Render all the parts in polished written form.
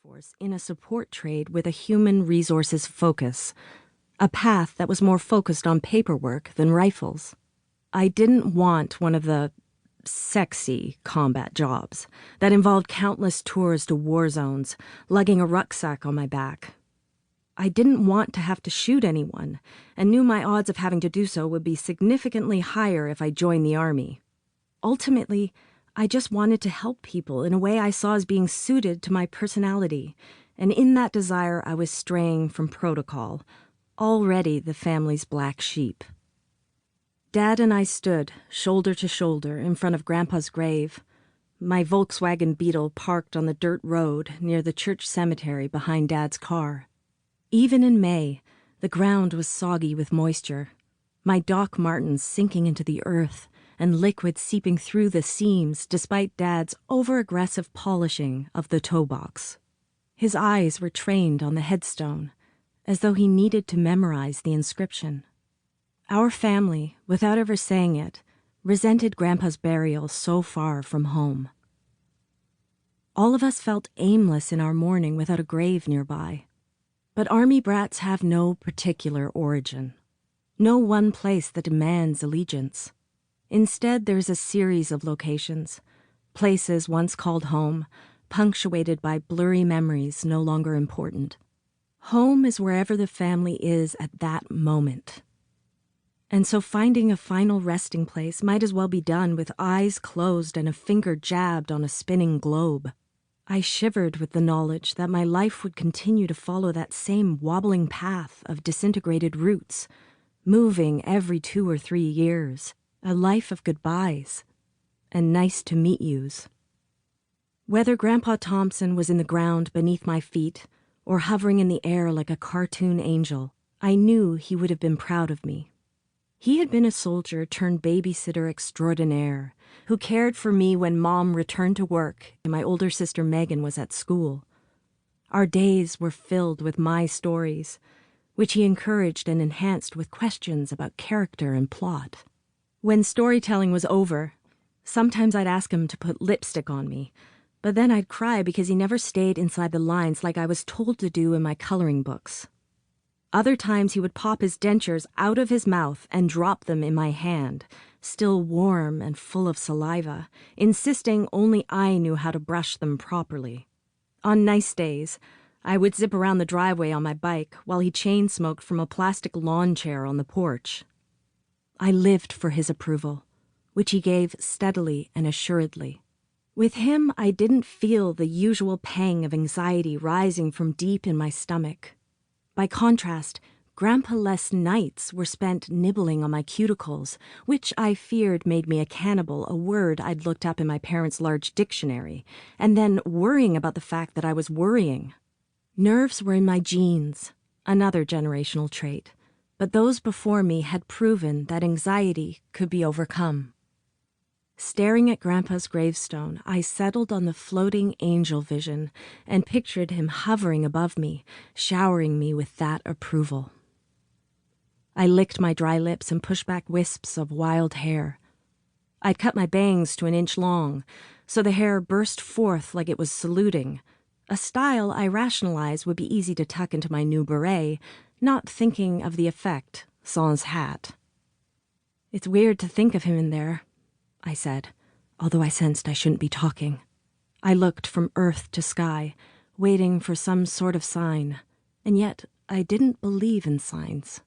workforce in a support trade with a human resources focus, a path that was more focused on paperwork than rifles. I didn't want one of the sexy combat jobs that involved countless tours to war zones, lugging a rucksack on my back. I didn't want to have to shoot anyone, and knew my odds of having to do so would be significantly higher if I joined the army. Ultimately, I just wanted to help people in a way I saw as being suited to my personality, and in that desire I was straying from protocol, already the family's black sheep. Dad and I stood, shoulder to shoulder, in front of Grandpa's grave, my Volkswagen Beetle parked on the dirt road near the church cemetery behind Dad's car. Even in May, the ground was soggy with moisture, my Doc Martens sinking into the earth and liquid seeping through the seams despite Dad's over-aggressive polishing of the toe box. His eyes were trained on the headstone, as though he needed to memorize the inscription. Our family, without ever saying it, resented Grandpa's burial so far from home. All of us felt aimless in our mourning without a grave nearby. But army brats have no particular origin, no one place that demands allegiance. Instead, there's a series of locations, places once called home, punctuated by blurry memories no longer important. Home is wherever the family is at that moment. And so finding a final resting place might as well be done with eyes closed and a finger jabbed on a spinning globe. I shivered with the knowledge that my life would continue to follow that same wobbling path of disintegrated roots, moving every 2 or 3 years, a life of goodbyes and nice to meet yous. Whether Grandpa Thompson was in the ground beneath my feet or hovering in the air like a cartoon angel, I knew he would have been proud of me. He had been a soldier turned babysitter extraordinaire who cared for me when Mom returned to work and my older sister Megan was at school. Our days were filled with my stories, which he encouraged and enhanced with questions about character and plot. When storytelling was over, sometimes I'd ask him to put lipstick on me, but then I'd cry because he never stayed inside the lines like I was told to do in my coloring books. Other times he would pop his dentures out of his mouth and drop them in my hand, still warm and full of saliva, insisting only I knew how to brush them properly. On nice days, I would zip around the driveway on my bike while he chain-smoked from a plastic lawn chair on the porch. I lived for his approval, which he gave steadily and assuredly. With him, I didn't feel the usual pang of anxiety rising from deep in my stomach. By contrast, Grandpa-less nights were spent nibbling on my cuticles, which I feared made me a cannibal, a word I'd looked up in my parents' large dictionary, and then worrying about the fact that I was worrying. Nerves were in my genes, another generational trait, but those before me had proven that anxiety could be overcome. Staring at Grandpa's gravestone, I settled on the floating angel vision and pictured him hovering above me, showering me with that approval. I licked my dry lips and pushed back wisps of wild hair. I'd cut my bangs to 1 inch long, so the hair burst forth like it was saluting, a style I rationalized would be easy to tuck into my new beret, not thinking of the effect sans hat. "It's weird to think of him in there," I said, although I sensed I shouldn't be talking. I looked from earth to sky, waiting for some sort of sign, and yet I didn't believe in signs.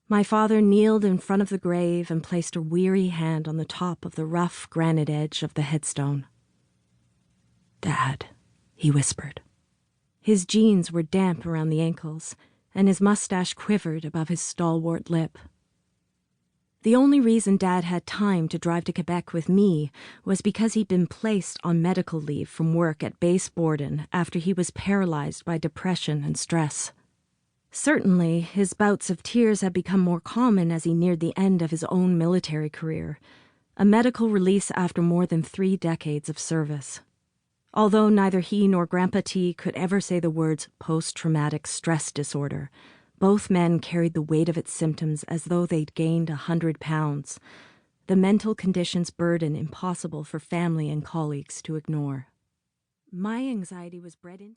My father kneeled in front of the grave and placed a weary hand on the top of the rough granite edge of the headstone. "Dad," he whispered. His jeans were damp around the ankles, and his mustache quivered above his stalwart lip. The only reason Dad had time to drive to Quebec with me was because he'd been placed on medical leave from work at Base Borden after he was paralyzed by depression and stress. Certainly, his bouts of tears had become more common as he neared the end of his own military career, a medical release after more than 3 decades of service. Although neither he nor Grandpa T could ever say the words post-traumatic stress disorder, both men carried the weight of its symptoms as though they'd gained 100 pounds, the mental condition's burden impossible for family and colleagues to ignore. My anxiety was bred into